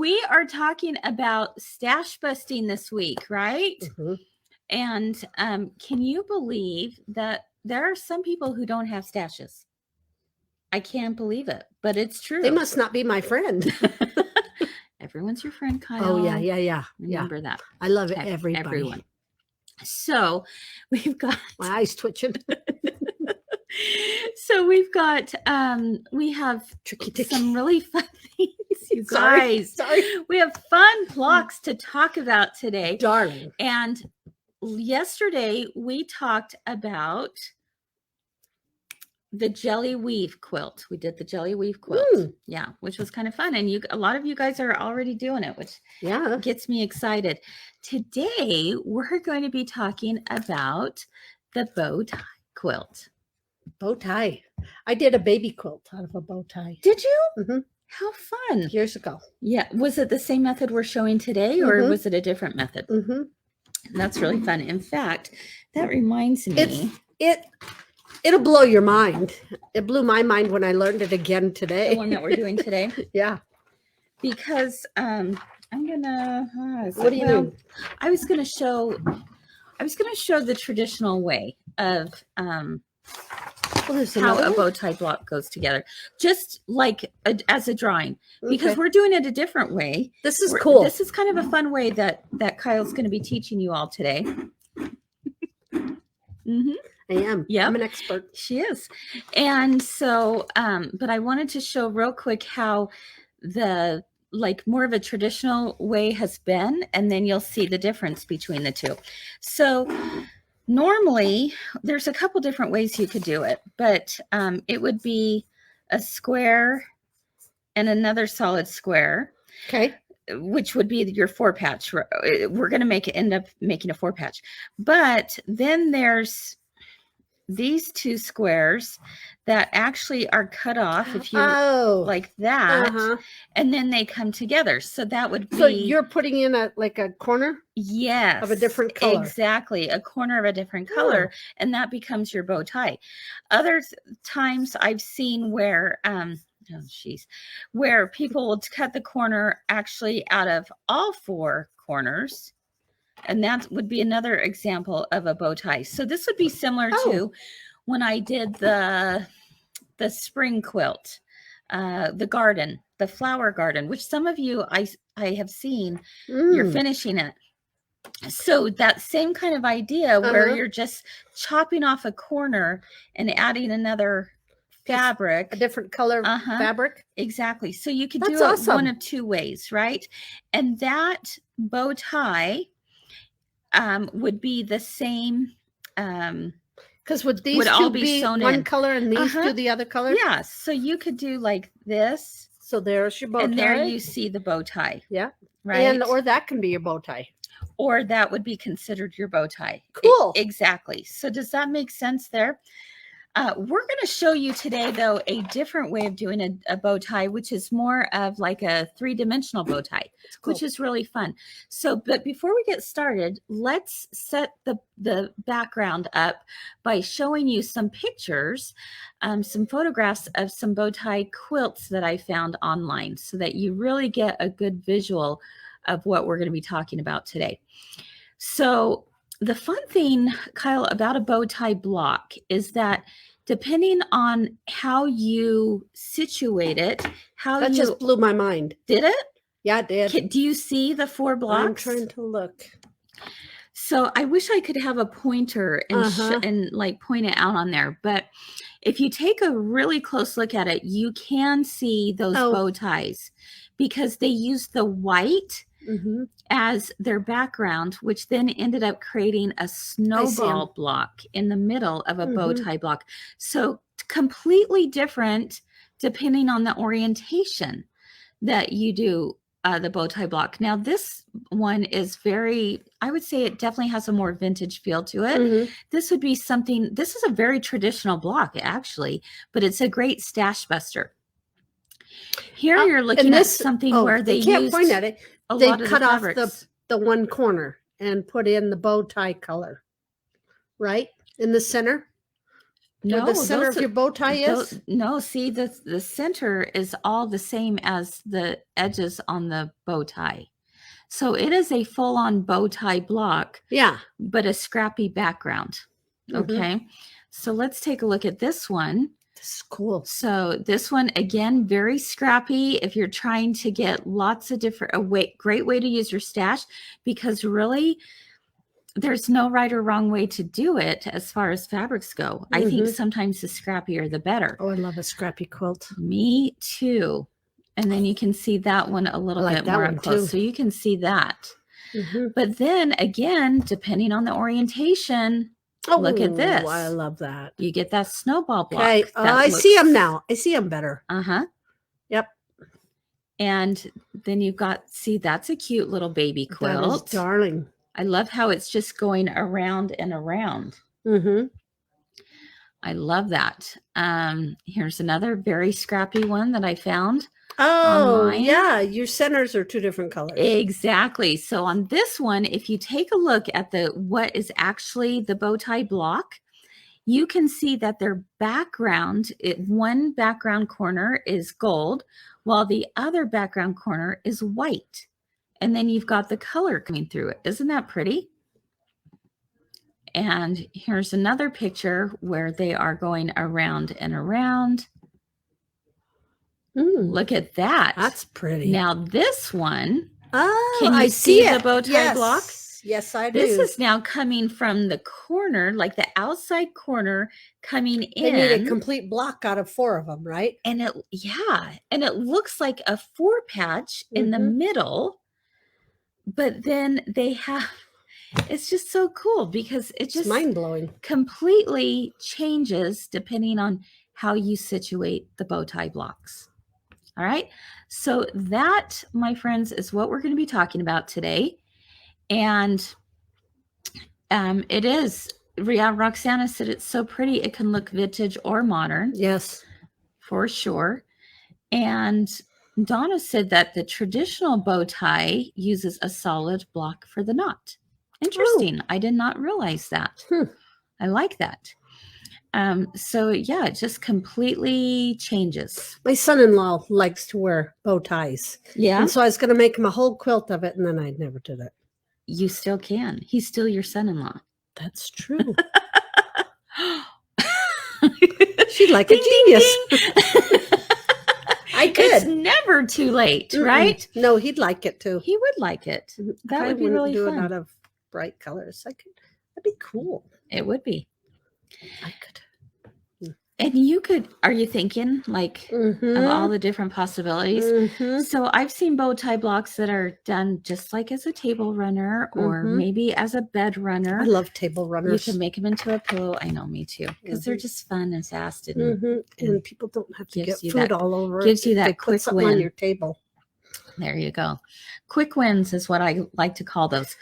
we are talking about stash busting this week, right? Mhm. And can you believe that there are some people who don't have stashes? I can't believe it, but it's true. They must not be my friend. Everyone's your friend, Kyle. Oh, yeah. Remember that. I love it, Everyone. everybody. So we've got My eyes twitching. So we have Tricky. some really fun things, you Sorry. guys. We have fun blocks to talk about today. Darling. And yesterday we talked about the jelly weave quilt. We did the jelly weave quilt. Yeah, which was kind of fun. And a lot of you guys are already doing it, which gets me excited. Today, we're going to be talking about the bow tie quilt. Bow tie. I did a baby quilt out of a bow tie. Did you? Mm-hmm. How fun. Years ago. Yeah. Was it the same method we're showing today, or was it a different method? Mm-hmm. That's really fun. In fact, that reminds me. It'll blow your mind. It blew my mind when I learned it again today. The one that we're doing today? Yeah. Because I'm gonna. What do you mean? I was gonna show the traditional way of how a bow tie block goes together, just like as a drawing. Because we're doing it a different way. This is cool. This is kind of a fun way that Kyle's going to be teaching you all today. Mm-hmm. I am. Yeah, I'm an expert. She is. And so, but I wanted to show real quick how the more of a traditional way has been, and then you'll see the difference between the two. So normally there's a couple different ways you could do it, but it would be a square and another solid square. Okay. Which would be your 4-patch. We're going to end up making a 4-patch. But then there's these two squares that actually are cut off if you like that, and then they come together. So that would be. So you're putting in a corner? Yes. Of a different color. Exactly. A corner of a different color, and that becomes your bow tie. Other times I've seen where where people will cut the corner actually out of all 4 corners. And that would be another example of a bow tie. So this would be similar to when I did the spring quilt, the flower garden, which some of you I have seen you're finishing it. So that same kind of idea where you're just chopping off a corner and adding another fabric, a different color fabric. Exactly. So you could do it one of 2 ways, right? And that bow tie would be the same. Because would these two be one color and these two the other color? Yeah. So you could do like this. So there's your bow tie. And there you see the bow tie. Yeah. Right. Or that can be your bow tie. Or that would be considered your bow tie. Cool. Exactly. So does that make sense there? We're going to show you today, though, a different way of doing a bow tie, which is more of like a 3-dimensional bow tie, which is really fun. So, but before we get started, let's set the background up by showing you some pictures, some photographs of some bow tie quilts that I found online so that you really get a good visual of what we're going to be talking about today. So, the fun thing, Kyle, about a bow tie block is that depending on how you situate it, that just blew my mind. Did it? Yeah, it did. Do you see the 4 blocks? I'm trying to look. So I wish I could have a pointer and point it out on there. But if you take a really close look at it, you can see those bow ties because they use the white as their background, which then ended up creating a snowball block in the middle of a bow tie block. So completely different depending on the orientation that you do the bow tie block. Now this one is I would say it definitely has a more vintage feel to it. This would be this is a very traditional block actually, but it's a great stash buster. Here you're looking at something where they can't used point at it. They cut off the one corner and put in the bow tie color, right? In the center. No, where the center of your bow tie is? No, see, the center is all the same as the edges on the bow tie. So it is a full-on bow tie block. Yeah. But a scrappy background. Okay. So let's take a look at this one. This is cool. So this one, again, very scrappy. If you're trying to get lots of different, great way to use your stash, because really there's no right or wrong way to do it as far as fabrics go. I think sometimes the scrappier the better. Oh, I love a scrappy quilt. Me too. And then you can see that one a little bit more up close. So you can see that. But then again, depending on the orientation, look at this. I love that. You get that snowball block. Okay. I see them now. I see them better. Yep. And then you've got, see, that's a cute little baby quilt. That is darling. I love how it's just going around and around. I love that. Here's another very scrappy one that I found. Oh, yeah. Your centers are two different colors. Exactly. So on this one, if you take a look at what is actually the bow tie block, you can see that their background, one background corner is gold, while the other background corner is white. And then you've got the color coming through it. Isn't that pretty? And here's another picture where they are going around and around. Look at that. That's pretty. Now this one, can you see the bow tie block? Yes, I do. This is now coming from the corner, like the outside corner coming in. They need a complete block out of 4 of them, right? And it looks like a 4 patch in the middle, but then they have, it's just so cool because it just mind-blowing. Completely changes depending on how you situate the bow tie blocks. All right. So that, my friends, is what we're going to be talking about today. And it is, Roxana said it's so pretty. It can look vintage or modern. Yes, for sure. And Donna said that the traditional bow tie uses a solid block for the knot. Interesting. I did not realize that. I like that. So yeah, it just completely changes. My son-in-law likes to wear bow ties. Yeah. And so I was going to make him a whole quilt of it, and then I never did it. You still can. He's still your son-in-law. That's true. She'd like a genius. I could. It's never too late, right? No, he'd like it too. He would like it. That would be really fun. It out of bright colors. That'd be cool. It would be. I could. And you could, are you thinking like of all the different possibilities? So I've seen bow tie blocks that are done just like as a table runner or maybe as a bed runner. I love table runners. You can make them into a pillow. I know, me too. Because they're just fun and fast. And people don't have to get food all over it. Gives you that quick win on your table. There you go. Quick wins is what I like to call those.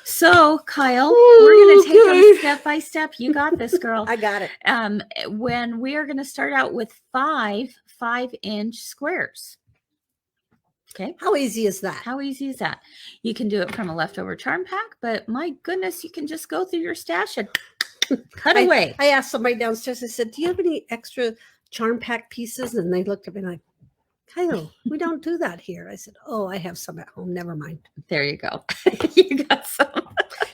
So, Kyle, we're going to take them step by step. You got this, girl. I got it. When we are going to start out with 5-inch squares. Okay. How easy is that? How easy is that? You can do it from a leftover charm pack, but my goodness, you can just go through your stash and cut away. I asked somebody downstairs, I said, do you have any extra charm pack pieces? And they looked at me like, Kyle, we don't do that here. I said, oh, I have some at home. Never mind. There you go. You got some.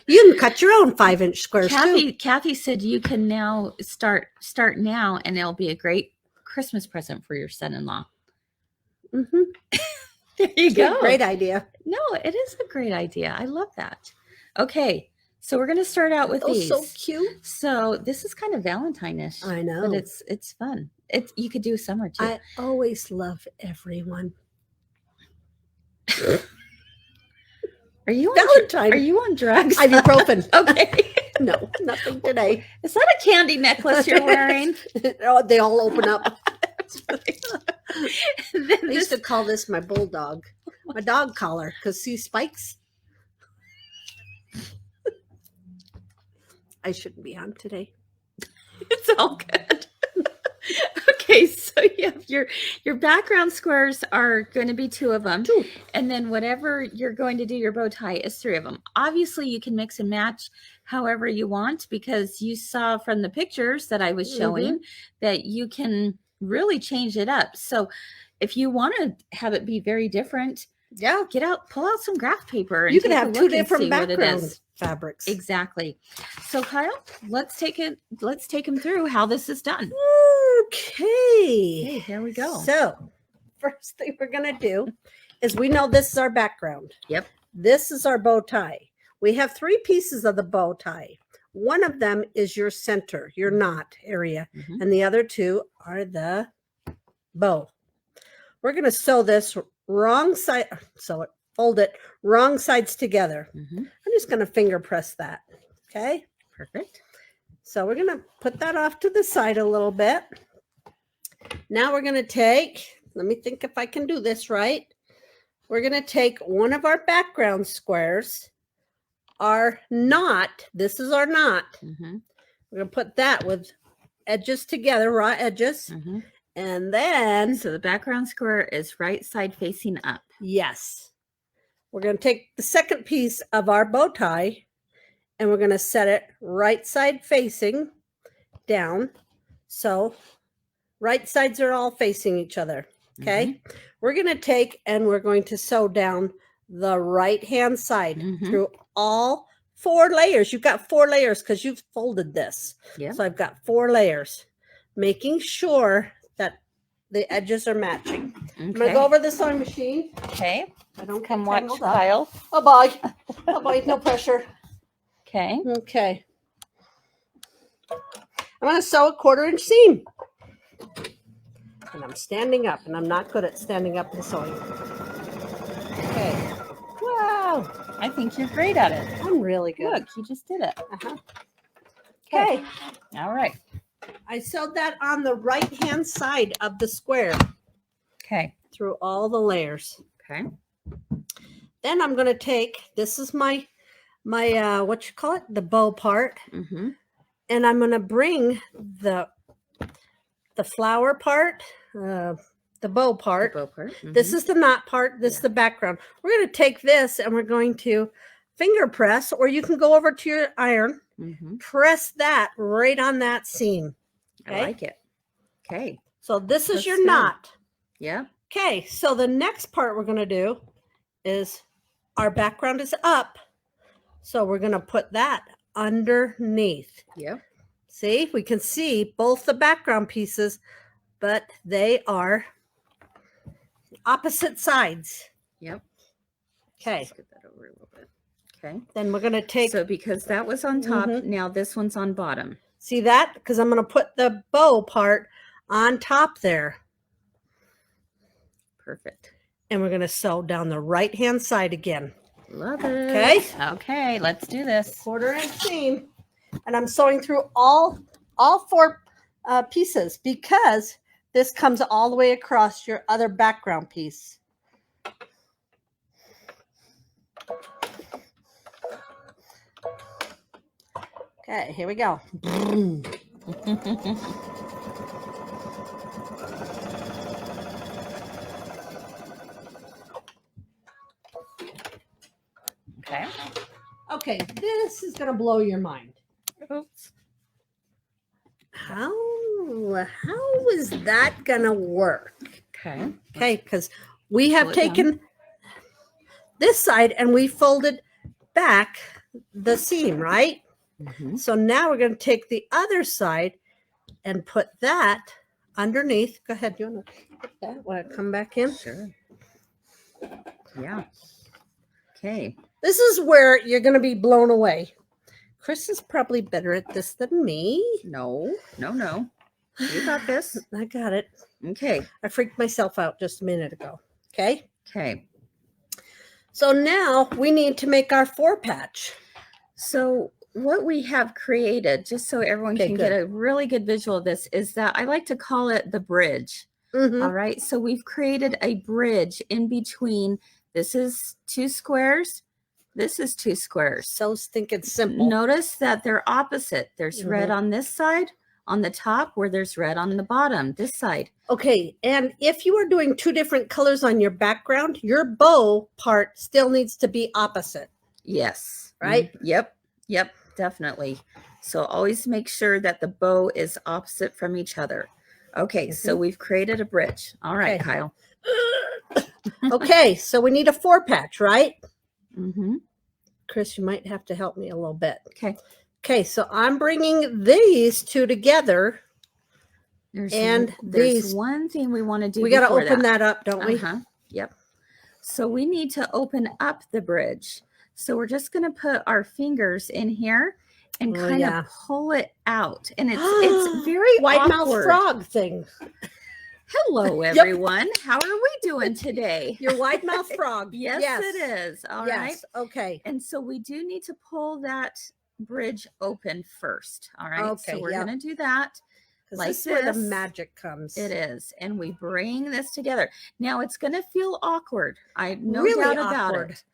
You can cut your own 5-inch squares too. Kathy said you can now start now, and it'll be a great Christmas present for your son-in-law. There you go. Great idea. No, it is a great idea. I love that. Okay. So we're going to start out with these. So cute. So this is kind of Valentine-ish. I know. But it's fun. You could do summer too. I always love everyone. Are you on Valentine? Are you on drugs? Ibuprofen. Okay. No, nothing today. Is that a candy necklace you're wearing? Oh, they all open up. I used to call this my bulldog, my dog collar, because see spikes. I shouldn't be on today. It's all good. Okay, so you have your background squares are going to be 2 of them. 2. And then whatever you're going to do your bow tie is 3 of them. Obviously, you can mix and match however you want, because you saw from the pictures that I was showing that you can really change it up. So if you want to have it be very different, pull out some graph paper and you can have 2 different background fabrics. Exactly. So Kyle, let's take him through how this is done. Okay, here we go. So first thing we're going to do is, we know this is our background. Yep. This is our bow tie. We have 3 pieces of the bow tie. One of them is your center, your knot area, and the other 2 are the bow. We're going to sew this wrong side, fold it wrong sides together. I'm just going to finger press that. Okay. Perfect. So we're going to put that off to the side a little bit. Now we're going to take, let me think if I can do this right. We're going to take one of our background squares, our knot. This is our knot. We're going to put that with edges together, raw edges. And then, so the background square is right side facing up. Yes. We're going to take the second piece of our bow tie and we're going to set it right side facing down. So right sides are all facing each other. Okay. We're going to take and we're going to sew down the right hand side through all 4 layers. You've got 4 layers because you've folded this. So I've got 4 layers, making sure that the edges are matching. I'm going to go over the sewing machine. Okay. I don't come watch Kyle. Oh boy. Oh boy, no pressure. Okay. Okay. I'm going to sew a 1/4 inch seam. And I'm standing up, and I'm not good at standing up and sewing. Okay. Wow. I think you're great at it. I'm really good. Look, you just did it. Okay. All right. I sewed that on the right hand side of the square. Okay. Through all the layers. Okay. Then I'm going to take, this is my what you call it, the bow part. And I'm going to bring the flower part, the bow part. This is the knot part. This is the background. We're going to take this and we're going to finger press, or you can go over to your iron, press that right on that seam. Okay? I like it. Okay. So this is your knot. Yeah. Okay. So the next part we're going to do is, our background is up. So we're going to put that underneath. Yep. See, we can see both the background pieces, but they are opposite sides. Yep. Okay. Let's get that over a little bit. Okay. Then we're going to take. So because that was on top, now this one's on bottom. See that? Because I'm going to put the bow part on top there. Perfect. And we're going to sew down the right hand side again. Love it. Okay. Okay, let's do this. 1/4 inch seam. And I'm sewing through all 4 pieces, because this comes all the way across your other background piece. Okay, here we go. Okay. Okay, this is going to blow your mind. Oops. How is that going to work? Okay. Okay, because we have taken this side and we folded back the seam, right? So now we're going to take the other side and put that underneath. Go ahead. Do you want to put that? Want to come back in? Sure. Yeah. Okay. This is where you're going to be blown away. Kris is probably better at this than me. No. You got this. I got it. Okay. I freaked myself out just a minute ago. Okay. Okay. So now we need to make our 4 patch. So what we have created, just so everyone can get a really good visual of this, is that I like to call it the bridge. All right. So we've created a bridge in between. This is 2 squares. This is 2 squares. So stinking simple. Notice that they're opposite. There's red on this side. on the top where there's red on the bottom, this side. Okay, and if you are doing 2 different colors on your background, your bow part still needs to be opposite. Yes. Right? Yep. Yep, definitely. So always make sure that the bow is opposite from each other. Okay, so we've created a bridge. All right, Okay. Kyle. Okay, so we need a 4 patch, right? Mm-hmm. Kris, you might have to help me a little bit. Okay. Okay, so I'm bringing these 2 together. There's these, one thing we want to do. We got to open that up, don't we? Yep. So we need to open up the bridge. So we're just going to put our fingers in here and kind of pull it out. And it's very wide awkward. mouth frog thing. Hello, everyone. How are we doing today? Your wide mouth frog. Yes, it is. All right. Okay. And so we do need to pull that bridge open first. All right. Okay. So we're going to do that. Like this is where the magic comes. It is. And we bring this together. Now it's going to feel awkward. I no really doubt awkward. about it.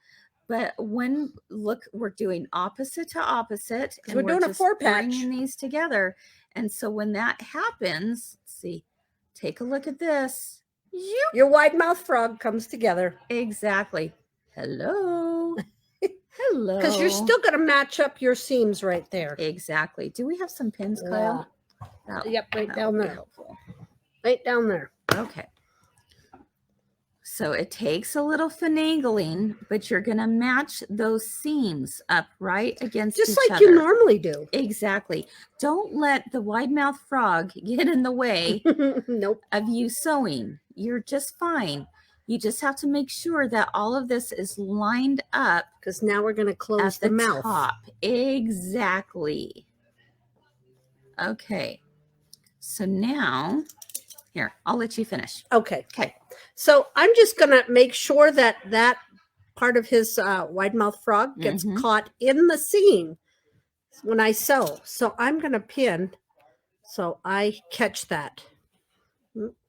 But we're doing opposite to opposite. And we're doing a 4 patch. Bringing these together. And so when that happens, let's see, take a look at this. Your wide mouth frog comes together. Exactly. Hello. Hello. Because you're still going to match up your seams right there. Exactly. Do we have some pins, Kyle? Yep, right down there. Right down there. Okay. So it takes a little finagling, but you're going to match those seams up right against just each like other. You normally do. Exactly. Don't let the wide mouth frog get in the way nope. of you sewing. You're just fine. You just have to make sure that all of this is lined up. Because now we're going to close the mouth. Top. Exactly. Okay. So now, here, I'll let you finish. Okay. Okay. So I'm just going to make sure that that part of his wide mouth frog gets caught in the seam when I sew. So I'm going to pin so I catch that.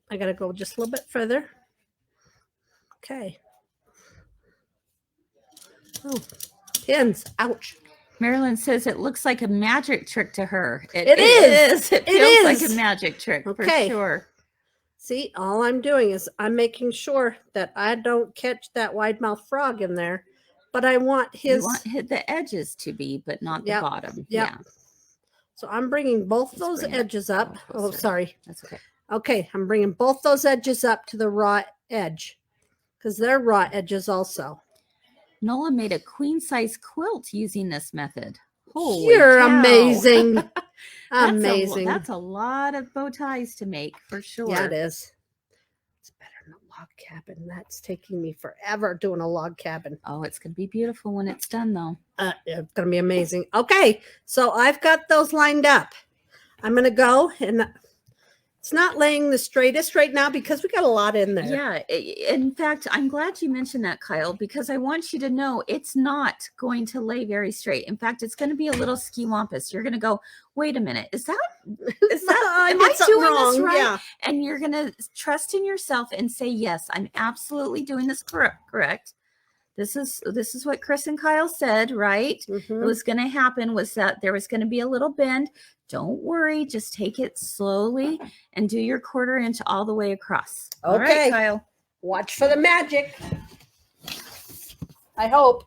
I got to go just a little bit further. Okay. Oh, pins. Ouch. Marilyn says it looks like a magic trick to her. It is. It feels like a magic trick for sure. See, all I'm doing is I'm making sure that I don't catch that wide mouth frog in there, but I want his. You want the edges to be, but not the bottom. Yep. Yeah. So I'm bringing both those edges up. Oh, sorry. That's okay. Okay, I'm bringing both those edges up to the raw edge because they're raw edges also. Nola made a queen size quilt using this method. Holy You're cow. amazing. Amazing. That's a lot of bow ties to make for sure. Yeah, it is. It's better than a log cabin. That's taking me forever doing a log cabin. Oh, it's going to be beautiful when it's done though. It's going to be amazing. Okay, so I've got those lined up. I'm going to go and it's not laying the straightest right now because we got a lot in there. Yeah. In fact, I'm glad you mentioned that, Kyle, because I want you to know it's not going to lay very straight. In fact, it's going to be a little skiwampus. You're going to go, wait a minute. Am I doing wrong? This right? Yeah. And you're going to trust in yourself and say, yes, I'm absolutely doing this correct. This is what Kris and Kyle said, right? What was going to happen was that there was going to be a little bend. Don't worry. Just take it slowly and do your 1/4 inch all the way across. Okay. All right, Kyle. Watch for the magic. I hope.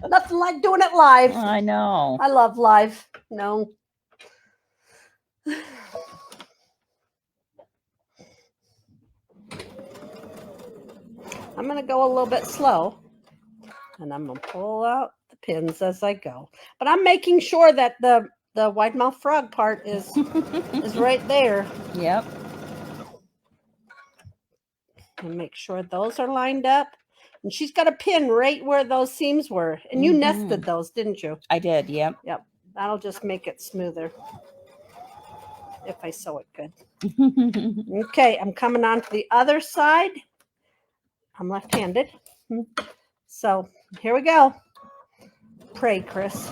Nothing like doing it live. I know. I love live. No. I'm going to go a little bit slow. And I'm going to pull out the pins as I go. But I'm making sure that the wide mouth frog part is right there. Yep. And make sure those are lined up. And she's got a pin right where those seams were. And you nested those, didn't you? I did, yep. Yep. That'll just make it smoother. If I sew it good. Okay, I'm coming on to the other side. I'm left-handed. So here we go. Pray, Kris.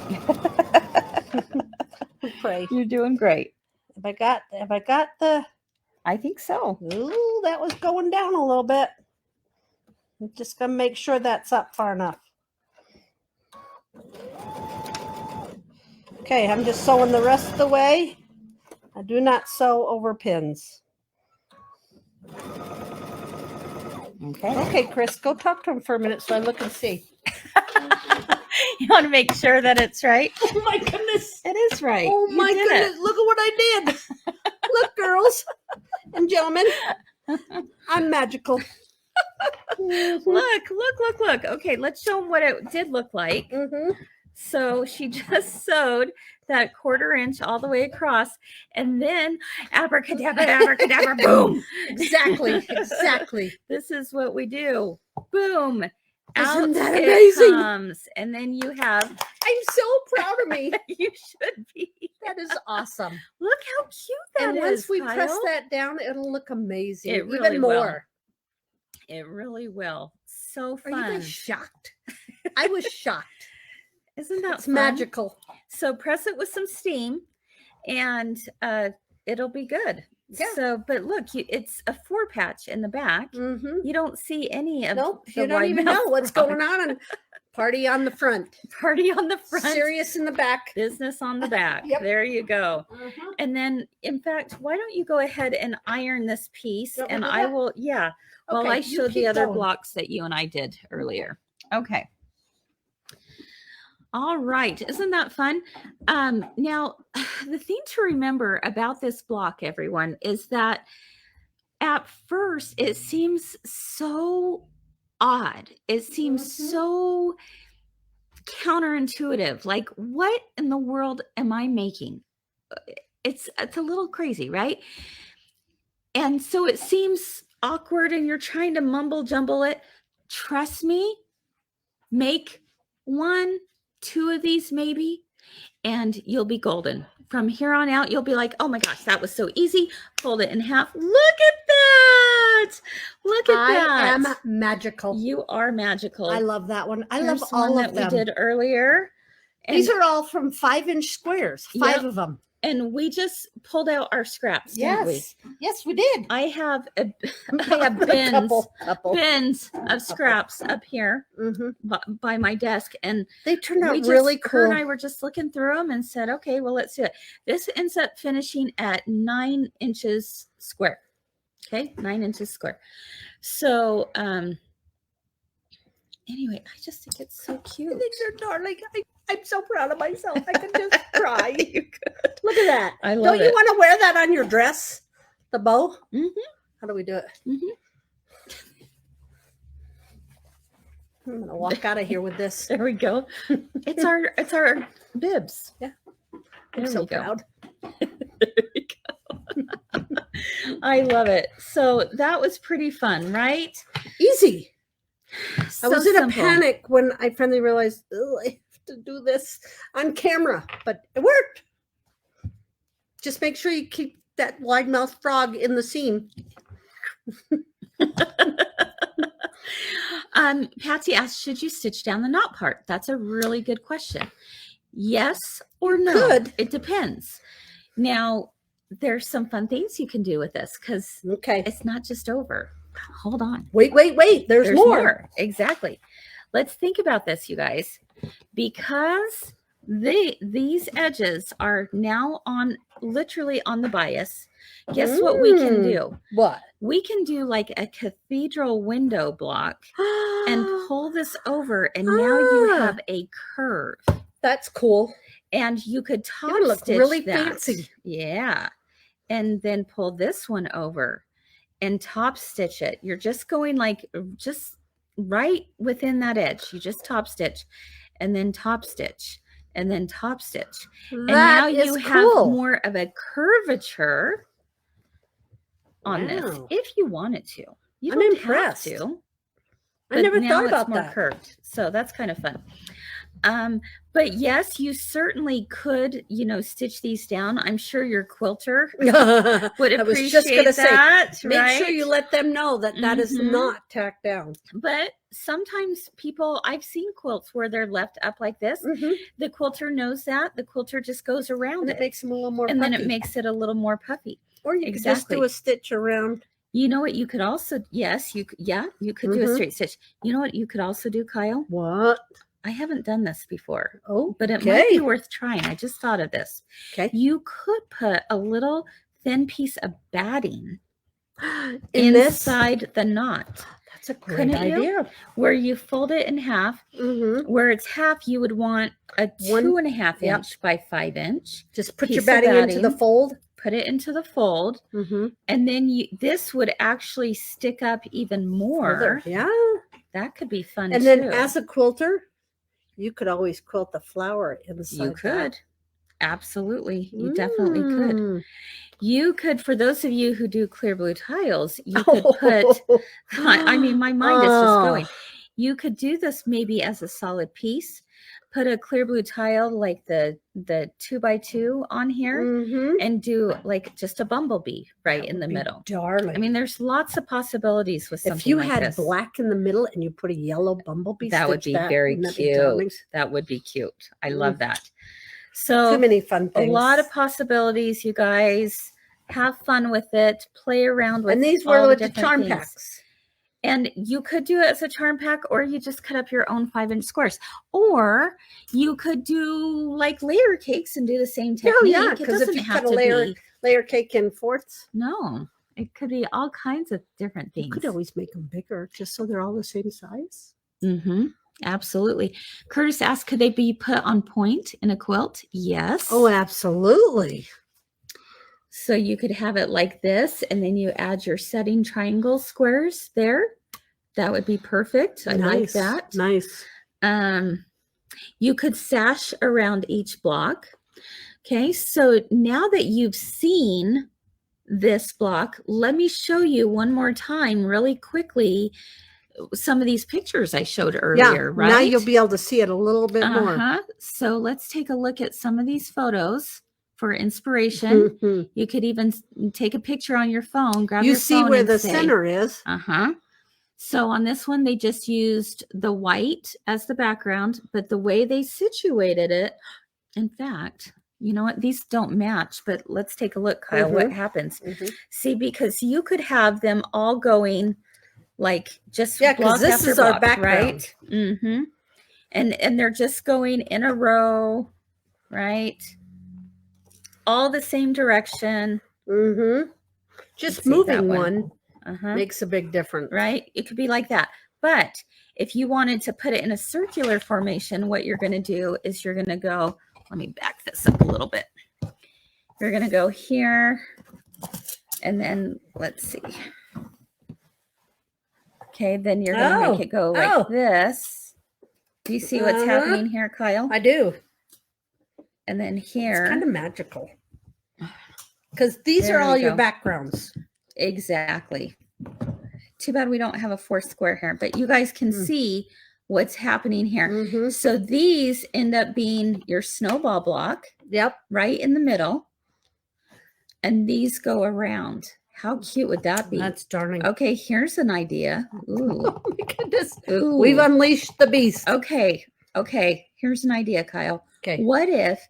Pray. You're doing great. Have I got the... I think so. Ooh, that was going down a little bit. I'm just going to make sure that's up far enough. Okay, I'm just sewing the rest of the way. I do not sew over pins. Okay, Kris, go talk to him for a minute so I look and see. You want to make sure that it's right? Oh my goodness. It is right. Oh my goodness. Look at what I did. Look, girls and gentlemen, I'm magical. Look. Okay, let's show them what it did look like. So she just sewed that 1/4 inch all the way across, and then abracadabra, boom. Exactly. This is what we do. Boom. Isn't that amazing? Comes. And then you have. I'm so proud of me. You should be. That is awesome. Look how cute that is. And once we Kyle. press that down, it'll look amazing. It really even more. Will. It really will. So fun. Are you guys shocked? I was shocked. Isn't that it's magical? So press it with some steam, and it'll be good. Yeah. So, but look, it's a 4-patch in the back. You don't see any of. Nope. You don't even know what's going on. And party on the front. Party on the front. Serious in the back. Business on the back. Yep. There you go. And then, in fact, why don't you go ahead and iron this piece, and I will. Yeah. Well, I showed the other blocks that you and I did earlier. Okay. All right. Isn't that fun? Now, the thing to remember about this block, everyone, is that at first it seems so odd. It seems so counterintuitive. Like, what in the world am I making? It's a little crazy, right? And so it seems awkward and you're trying to mumble jumble it. Trust me, make 1, 2 of these maybe, and you'll be golden. From here on out, you'll be like, oh my gosh, that was so easy. Fold it in half. Look at that. Look at that. I am magical. You are magical. I love that one. I Here's love all one of that them. we did earlier. And these are all from 5-inch squares, 5 of them. And we just pulled out our scraps, didn't we? Yes, we did. I have bins of scraps up here by my desk, and they turned out really cool. Her and I were just looking through them and said, "Okay, well, let's do it." This ends up finishing at 9 inches square. Okay, 9 inches square. So, anyway, I just think it's so cute. I think they're darling. I'm so proud of myself. I could just cry. You could. Look at that. I love it. Don't you want to wear that on your dress? The bow? How do we do it? I'm gonna walk out of here with this. There we go. It's our bibs. Yeah. I'm so proud. There we go. I love it. So that was pretty fun, right? Easy. So I was in simple. a panic when I finally realized, oh, I have to do this on camera, but it worked. Just make sure you keep that wide-mouthed frog in the seam. Patsy asked, should you stitch down the knot part? That's a really good question. Yes or no. Good. It depends. Now, there's some fun things you can do with this because it's not just over. Hold on. Wait. There's more. Exactly. Let's think about this, you guys. Because these edges are now literally on the bias. Guess what we can do? What? We can do like a cathedral window block and pull this over, and now you have a curve. That's cool. And you could top look stitch really that. fancy. Yeah. And then pull this one over and top stitch it. You're just going like just right within that edge. You just top stitch and then top stitch and then top stitch. And now you have more of a curvature on this if you wanted to. You don't have to. I never thought about more that. Curved. So that's kind of fun. But yes, you certainly could, stitch these down. I'm sure your quilter would appreciate that. Make sure you let them know that that is not tacked down. But sometimes I've seen quilts where they're left up like this. The quilter knows that. The quilter just goes around it. It makes them a little more puffy. And then it makes it a little more puffy. Or you could just do a stitch around. You know what you could also, you could do a straight stitch. You know what you could also do, Kyle? What? I haven't done this before. Oh, but it might be worth trying. I just thought of this. Okay. You could put a little thin piece of batting inside the knot. That's a great idea. Where you fold it in half. Where it's half, you would want a 2.5 inch by 5 inch. Just put your batting into the fold. Put it into the fold, and then this would actually stick up even more. Yeah, that could be fun. And then, as a quilter, you could always quilt the flower inside. You could, absolutely, you definitely could. You could, for those of you who do clear blue tiles, you could put. I mean, my mind is just going. You could do this maybe as a solid piece. Put a clear blue tile like the 2x2 on here and do like just a bumblebee right in the middle. Darling. I mean, there's lots of possibilities with something like this. If you had black in the middle and you put a yellow bumblebee, that would be very cute. That would be cute. I love that. So too many fun things. A lot of possibilities, you guys. Have fun with it. Play around with it. And these were with the charm packs. And you could do it as a charm pack, or you just cut up your own 5-inch squares. Or you could do like layer cakes and do the same technique. Oh, yeah, because if you cut a layer cake in fourths. No, it could be all kinds of different things. You could always make them bigger just so they're all the same size. Absolutely. Curtis asked, could they be put on point in a quilt? Yes. Oh, absolutely. So you could have it like this, and then you add your setting triangle squares there. That would be perfect. I like that. Nice. You could sash around each block. Okay, so now that you've seen this block, let me show you one more time really quickly some of these pictures I showed earlier, right? Now you'll be able to see it a little bit more. So let's take a look at some of these photos. For inspiration, you could even take a picture on your phone, grab your phone. You see where the center is. So on this one, they just used the white as the background, but the way they situated it, in fact, you know what? These don't match, but let's take a look, Kyle, what happens. See, because you could have them all going like just because this is our background. Right? And they're just going in a row, right? All the same direction. Just moving one makes a big difference. Right? It could be like that. But if you wanted to put it in a circular formation, what you're going to do is you're going to go, let me back this up a little bit. You're going to go here, and then let's see. Okay, then you're going to make it go like this. Do you see what's happening here, Kyle? I do. And then here. It's kind of magical. Because these are all your backgrounds. Exactly. Too bad we don't have a fourth square here, but you guys can see what's happening here. So these end up being your snowball block. Yep. Right in the middle. And these go around. How cute would that be? That's darling. Okay, here's an idea. Ooh. Oh my goodness. Ooh. We've unleashed the beast. Okay. Here's an idea, Kyle. Okay. What if,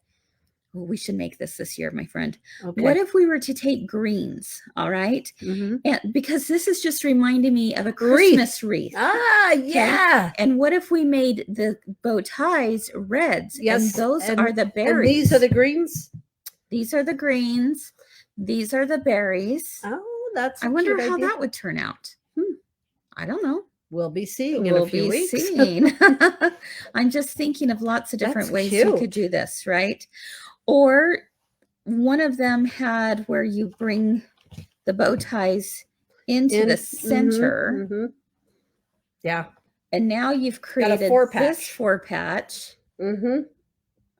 we should make this year, my friend. Okay. What if we were to take greens, all right? And because this is just reminding me of a Christmas wreath. Yeah. Okay? And what if we made the bow ties reds? Yes. And those are the berries. And these are the greens? These are the greens. These are the berries. Oh, that's I wonder how that would turn out. I don't know. We'll be seeing in a few weeks. I'm just thinking of lots of different ways you could do this, right? Or one of them had where you bring the bow ties into the center. Yeah. And now you've created this 4-patch.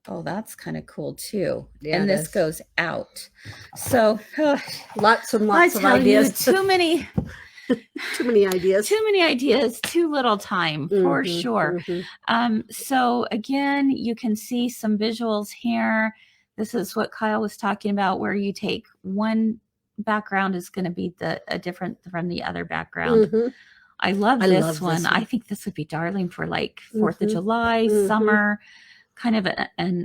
Oh, that's kind of cool too. Yeah, and this goes out. So lots and lots of ideas. Too many ideas. Too many ideas, too little time for sure. So again, you can see some visuals here. This is what Kyle was talking about, where you take one background is going to be a different from the other background. I love this one. I think this would be darling for like 4th of July, summer, kind of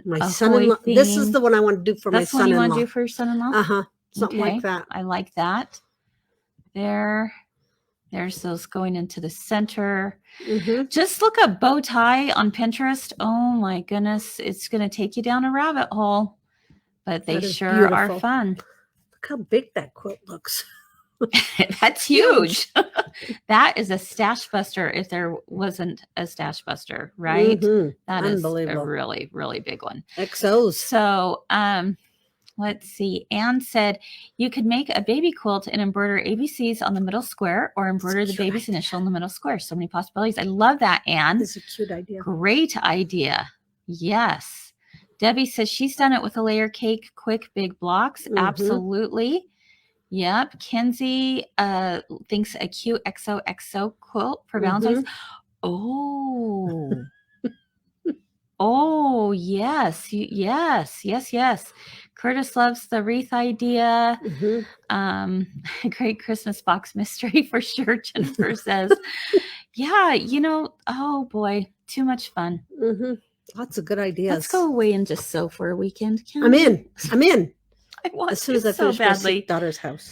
my son-in-law. This is the one I want to do for my son-in-law. That's what you want to do for your son-in-law? Something like that. I like that. There. There's those going into the center. Just look up bow tie on Pinterest. Oh my goodness, it's going to take you down a rabbit hole, but they sure are fun. Look how big that quilt looks. That's huge. That is a stash buster if there wasn't a stash buster, right? That is a really, really big one. XOs. So, let's see. Anne said you could make a baby quilt and embroider ABCs on the middle square or embroider the baby's initial in the middle square. So many possibilities. I love that, Anne. This is a cute idea. Great idea. Yes. Debbie says she's done it with a layer cake, quick, big blocks. Absolutely. Yep. Kenzie thinks a cute XOXO quilt for Valentine's. Oh. Oh, yes. Yes. Curtis loves the wreath idea. Great Christmas box mystery for sure, Jennifer says. Yeah, oh boy, too much fun. Lots of good ideas. Let's go away and just sew for a weekend. I'm in. I want as soon as I finish my daughter's house.